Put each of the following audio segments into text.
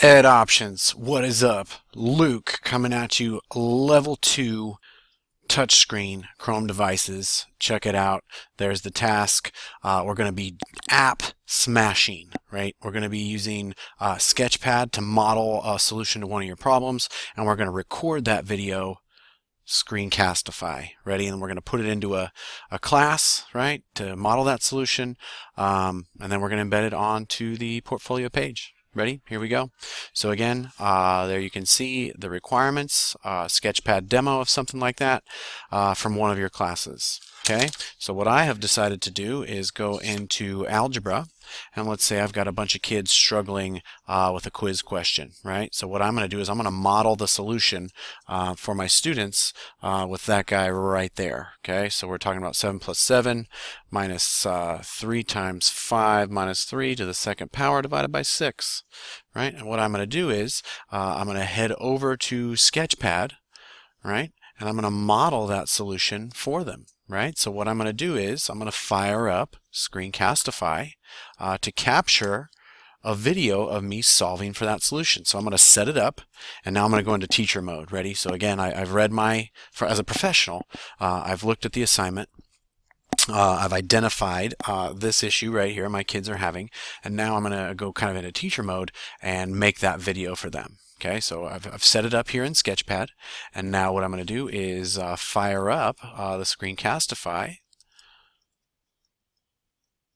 Ed Options, what is up? Luke coming at you, level 2 touchscreen Chrome devices. Check it out. There's the task. We're going to be app smashing, right? We're going to be using Sketchpad to model a solution to one of your problems, and we're going to record that video Screencastify. Ready? And we're going to put it into a class, right, to model that solution, and then we're going to embed it onto the portfolio page. Ready? Here we go. So again, there you can see the requirements, Sketchpad demo of something like that from one of your classes. Okay, so what I have decided to do is go into algebra, and let's say I've got a bunch of kids struggling with a quiz question, right? So what I'm going to do is I'm going to model the solution for my students with that guy right there. Okay, so we're talking about 7 plus 7 minus 3 times 5 minus 3 to the second power divided by 6, right? And what I'm going to do is I'm going to head over to Sketchpad, right? And I'm going to model that solution for them, right? So what I'm going to do is I'm going to fire up Screencastify to capture a video of me solving for that solution. So I'm going to set it up, and now I'm going to go into teacher mode. Ready? So again, I've read as a professional, I've looked at the assignment. I've identified this issue right here my kids are having, and now I'm going to go kind of into teacher mode and make that video for them. Okay, so I've set it up here in Sketchpad, and now what I'm going to do is fire up the Screencastify,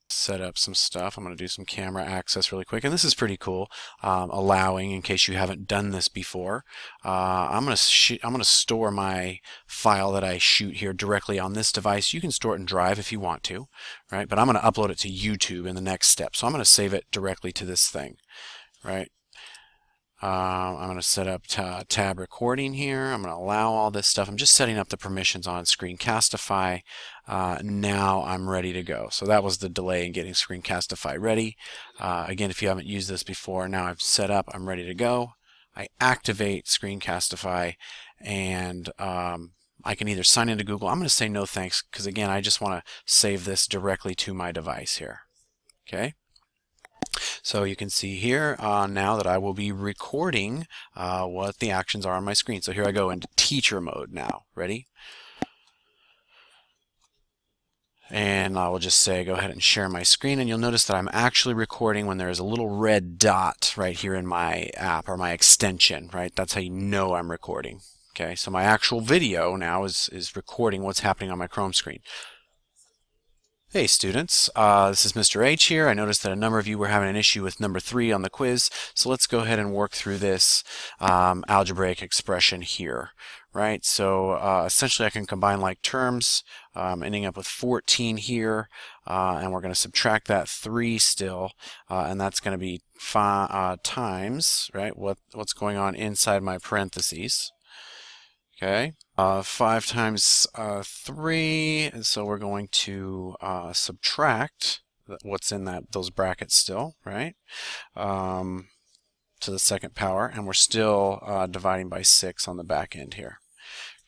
set up some stuff. I'm going to do some camera access really quick, and this is pretty cool, allowing, in case you haven't done this before, I'm going to store my file that I shoot here directly on this device. You can store it in Drive if you want to, right? But I'm going to upload it to YouTube in the next step, so I'm going to save it directly to this thing, right? I'm going to set up tab recording here. I'm going to allow all this stuff. I'm just setting up the permissions on Screencastify. Now I'm ready to go. So that was the delay in getting Screencastify ready. Again, if you haven't used this before, now I've set up, I'm ready to go. I activate Screencastify, and I can either sign into Google. I'm going to say no thanks, because again, I just want to save this directly to my device here. Okay. So you can see here now that I will be recording what the actions are on my screen. So here I go into teacher mode now. Ready? And I will just say go ahead and share my screen, and you'll notice that I'm actually recording when there's a little red dot right here in my app, or my extension, right? That's how you know I'm recording. Okay, so my actual video now is recording what's happening on my Chrome screen. Hey students, this is Mr. H here. I noticed that a number of you were having an issue with number 3 on the quiz, so let's go ahead and work through this algebraic expression here, right? So essentially I can combine like terms, ending up with 14 here, and we're going to subtract that 3 still, and that's going to be times, right, what's going on inside my parentheses. Okay, 5 times 3, and so we're going to subtract what's in those brackets still, right, to the second power, and we're still dividing by 6 on the back end here.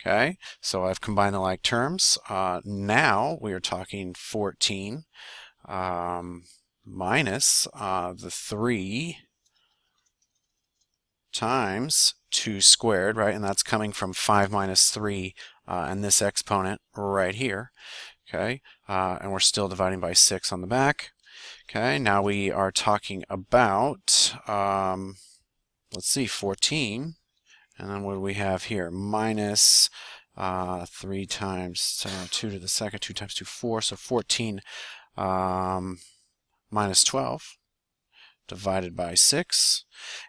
Okay, so I've combined the like terms. Now we are talking 14 minus the 3 times 2 squared, right? And that's coming from 5 minus 3 and this exponent right here. Okay, and we're still dividing by 6 on the back. Okay, now we are talking about, let's see, 14. And then what do we have here? Minus 3 times 2 to the second, 2 times 2, 4. So 14 minus 12. Divided by 6,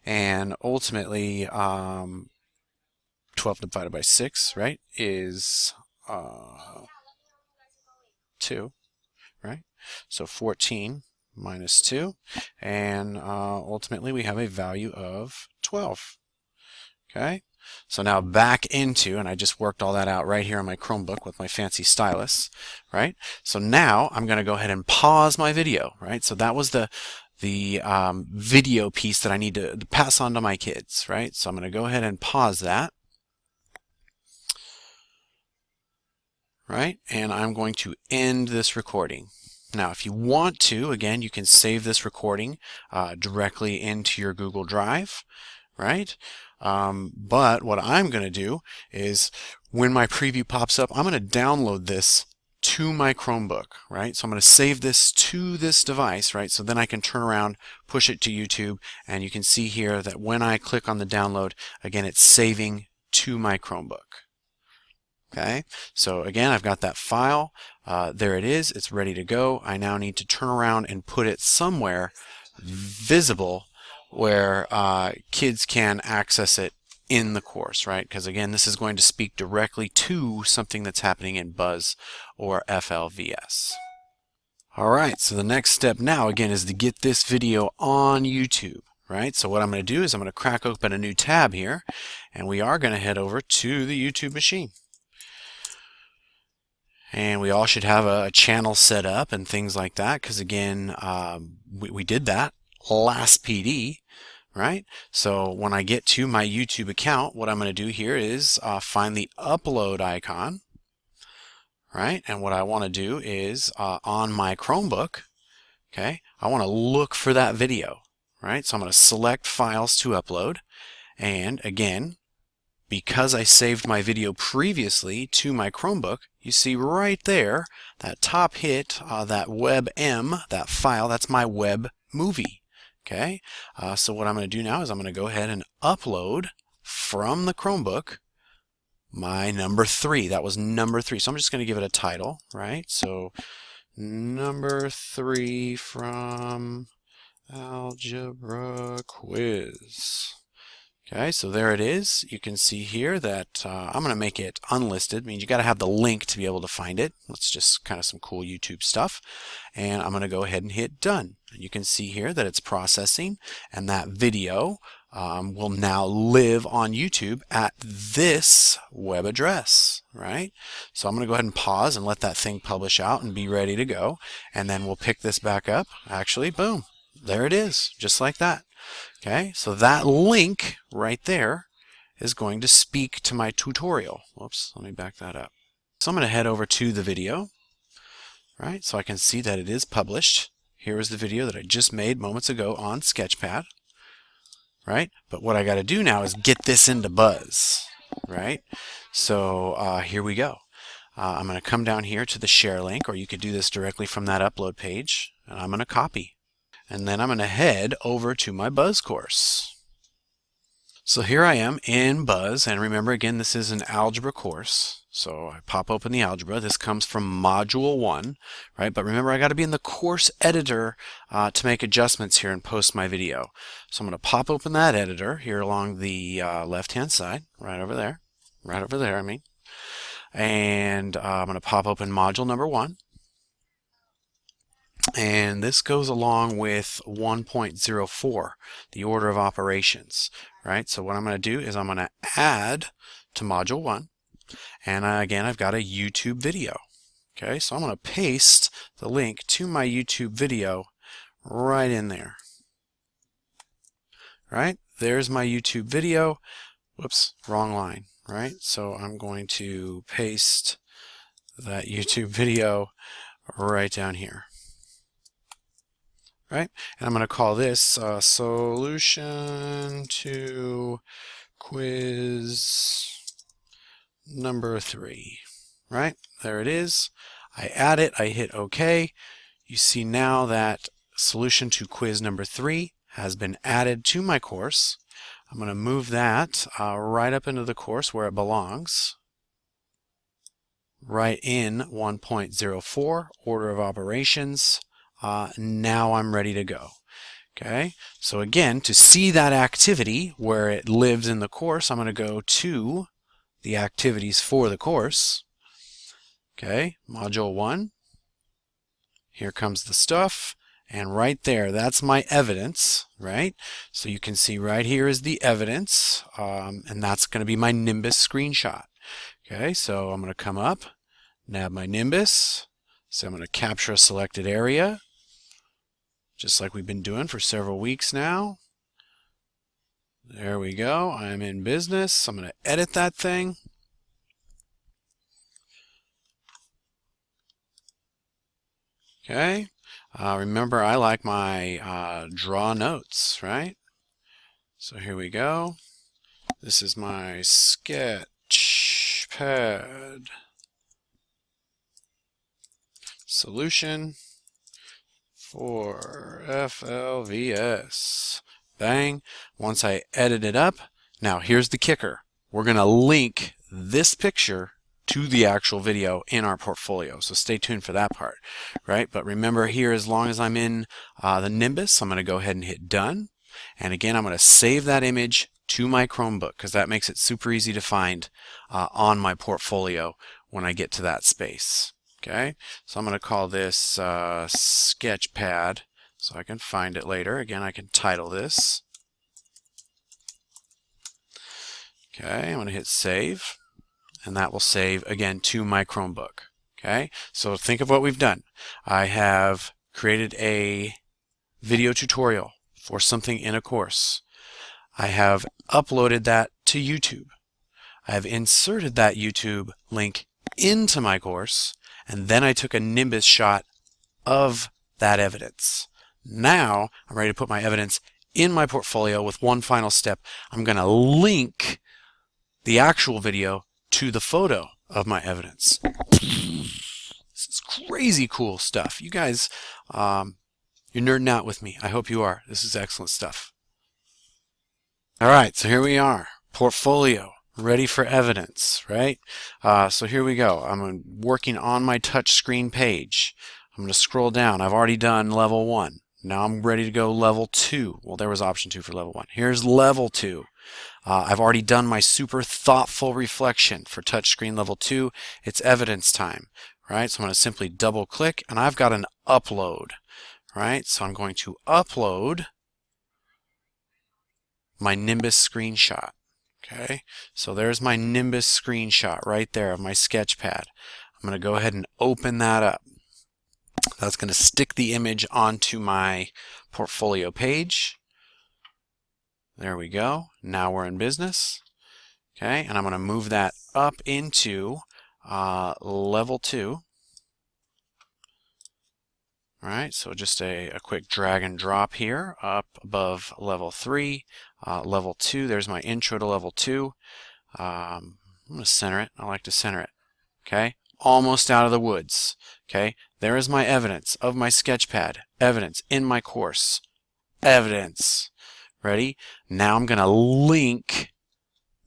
and ultimately 12 divided by 6, right, is 2, right? So 14 minus 2, and ultimately we have a value of 12. Okay, so now back into, and I just worked all that out right here on my Chromebook with my fancy stylus, right? So now I'm going to go ahead and pause my video, right? So that was the video piece that I need to pass on to my kids, right? So I'm going to go ahead and pause that, right? And I'm going to end this recording. Now, if you want to, again, you can save this recording directly into your Google Drive, right? But what I'm going to do is when my preview pops up, I'm going to download this to my Chromebook, right? So I'm going to save this to this device, right? So then I can turn around, push it to YouTube, and you can see here that when I click on the download, again, it's saving to my Chromebook. Okay, so again, I've got that file. There it is. It's ready to go. I now need to turn around and put it somewhere visible where kids can access it in the course, right? Because again, this is going to speak directly to something that's happening in Buzz or FLVS. All right, so the next step now, again, is to get this video on YouTube, right? So what I'm going to do is I'm going to crack open a new tab here, and we are going to head over to the YouTube machine. And we all should have a channel set up and things like that, because again, we did that last PD, right? So when I get to my YouTube account, what I'm going to do here is find the upload icon, right? And what I want to do is on my Chromebook, okay, I want to look for that video, right? So I'm going to select files to upload, and again, because I saved my video previously to my Chromebook, you see right there, that top hit, that WebM, that file, that's my web movie. Okay, so what I'm going to do now is I'm going to go ahead and upload from the Chromebook my number 3. That was number 3. So I'm just going to give it a title, right? So number 3 from Algebra Quiz. Okay, so there it is. You can see here that I'm going to make it unlisted. Means you got to have the link to be able to find it. That's just kind of some cool YouTube stuff. And I'm going to go ahead and hit done. And you can see here that it's processing, and that video will now live on YouTube at this web address, right? So I'm going to go ahead and pause and let that thing publish out and be ready to go. And then we'll pick this back up. Actually, boom, there it is, just like that. Okay, so that link right there is going to speak to my tutorial. Whoops, let me back that up. So I'm going to head over to the video, right? So I can see that it is published. Here is the video that I just made moments ago on Sketchpad, right? But what I got to do now is get this into Buzz, right? So here we go. I'm going to come down here to the share link, or you could do this directly from that upload page, and I'm going to copy. And then I'm going to head over to my Buzz course. So here I am in Buzz, and remember again, this is an algebra course. So I pop open the algebra. This comes from Module 1, right? But remember, I got to be in the course editor to make adjustments here and post my video. So I'm going to pop open that editor here along the left-hand side, right over there, I mean. And I'm going to pop open module number 1. And this goes along with 1.04, the order of operations, right? So what I'm going to do is I'm going to add to module 1, and again, I've got a YouTube video. Okay, so I'm going to paste the link to my YouTube video right in there. Right, there's my YouTube video. Whoops, wrong line, right? So I'm going to paste that YouTube video right down here. Right? And I'm going to call this solution to quiz number 3. Right? There it is. I add it. I hit OK. You see now that solution to quiz number 3 has been added to my course. I'm going to move that right up into the course where it belongs. Right in 1.04, order of operations. Now I'm ready to go. Okay, so again, to see that activity where it lives in the course, I'm going to go to the activities for the course. Okay, module 1. Here comes the stuff, and right there, that's my evidence, right? So you can see right here is the evidence, and that's going to be my Nimbus screenshot. Okay, so I'm going to come up, nab my Nimbus, so I'm going to capture a selected area, just like we've been doing for several weeks now. There we go. I'm in business. I'm going to edit that thing. Okay. Remember, I like my draw notes, right? So here we go. This is my sketch pad solution for FLVS. Bang. Once I edit it up, now here's the kicker. We're going to link this picture to the actual video in our portfolio. So stay tuned for that part, right? But remember here, as long as I'm in the Nimbus, I'm going to go ahead and hit done. And again, I'm going to save that image to my Chromebook because that makes it super easy to find on my portfolio when I get to that space. Okay, so I'm going to call this Sketchpad so I can find it later. Again, I can title this. Okay, I'm going to hit save, and that will save again to my Chromebook. Okay, so think of what we've done. I have created a video tutorial for something in a course. I have uploaded that to YouTube. I have inserted that YouTube link into my course, and then I took a Nimbus shot of that evidence. Now I'm ready to put my evidence in my portfolio with one final step. I'm going to link the actual video to the photo of my evidence. This is crazy cool stuff. You guys, you're nerding out with me. I hope you are. This is excellent stuff. All right, so here we are. Portfolio. Ready for evidence, right? So here we go. I'm working on my touchscreen page. I'm going to scroll down. I've already done level 1. Now I'm ready to go level 2. Well, there was option 2 for level 1. Here's level 2. I've already done my super thoughtful reflection for touchscreen level 2. It's evidence time, right? So I'm going to simply double click, and I've got an upload, right? So I'm going to upload my Nimbus screenshot. Okay, so there's my Nimbus screenshot right there of my Sketchpad. I'm going to go ahead and open that up. That's going to stick the image onto my portfolio page. There we go. Now we're in business. Okay, and I'm going to move that up into level 2. All right, so just a quick drag and drop here up above level 3. Level 2, there's my intro to level 2. I'm going to center it. I like to center it. Okay, almost out of the woods. Okay, there is my evidence of my Sketchpad. Evidence in my course. Evidence. Ready? Now I'm going to link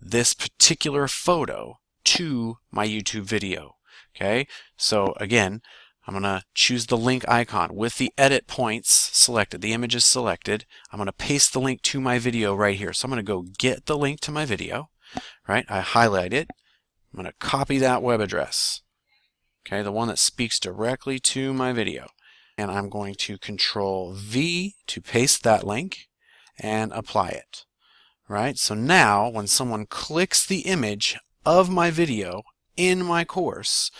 this particular photo to my YouTube video. Okay, so again, I'm going to choose the link icon with the edit points selected. The image is selected. I'm going to paste the link to my video right here. So I'm going to go get the link to my video, right? I highlight it. I'm going to copy that web address, okay, the one that speaks directly to my video. And I'm going to Control V to paste that link and apply it, right? So now when someone clicks the image of my video in my course,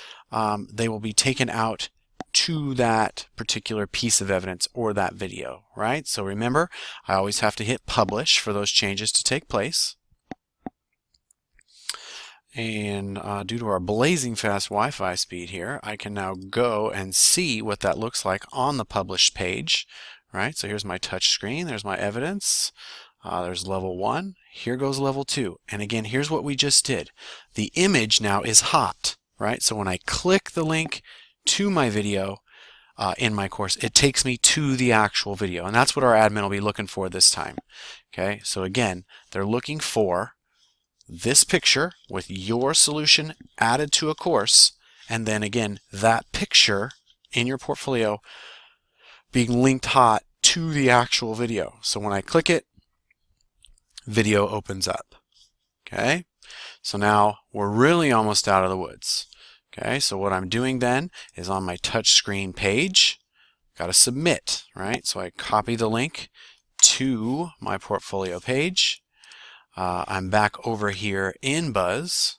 they will be taken out to that particular piece of evidence or that video, right? So remember, I always have to hit publish for those changes to take place. And due to our blazing fast Wi-Fi speed here, I can now go and see what that looks like on the published page, right? So here's my touch screen, there's my evidence, there's level 1, here goes level 2. And again, here's what we just did. The image now is hot, right? So when I click the link to my video in my course, it takes me to the actual video. And that's what our admin will be looking for this time. Okay, so again, they're looking for this picture with your solution added to a course, and then again, that picture in your portfolio being linked hot to the actual video. So when I click it, video opens up. Okay, so now we're really almost out of the woods. Okay, so what I'm doing then is on my touchscreen page, got to submit, right? So I copy the link to my portfolio page. I'm back over here in Buzz,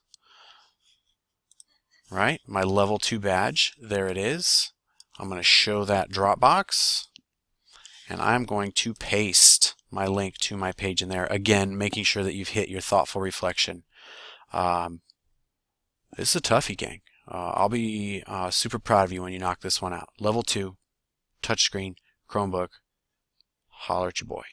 right? My level 2 badge, there it is. I'm going to show that Dropbox, and I'm going to paste my link to my page in there. Again, making sure that you've hit your thoughtful reflection. This is a toughie, gang. I'll be super proud of you when you knock this one out. Level 2, touchscreen, Chromebook, holler at your boy.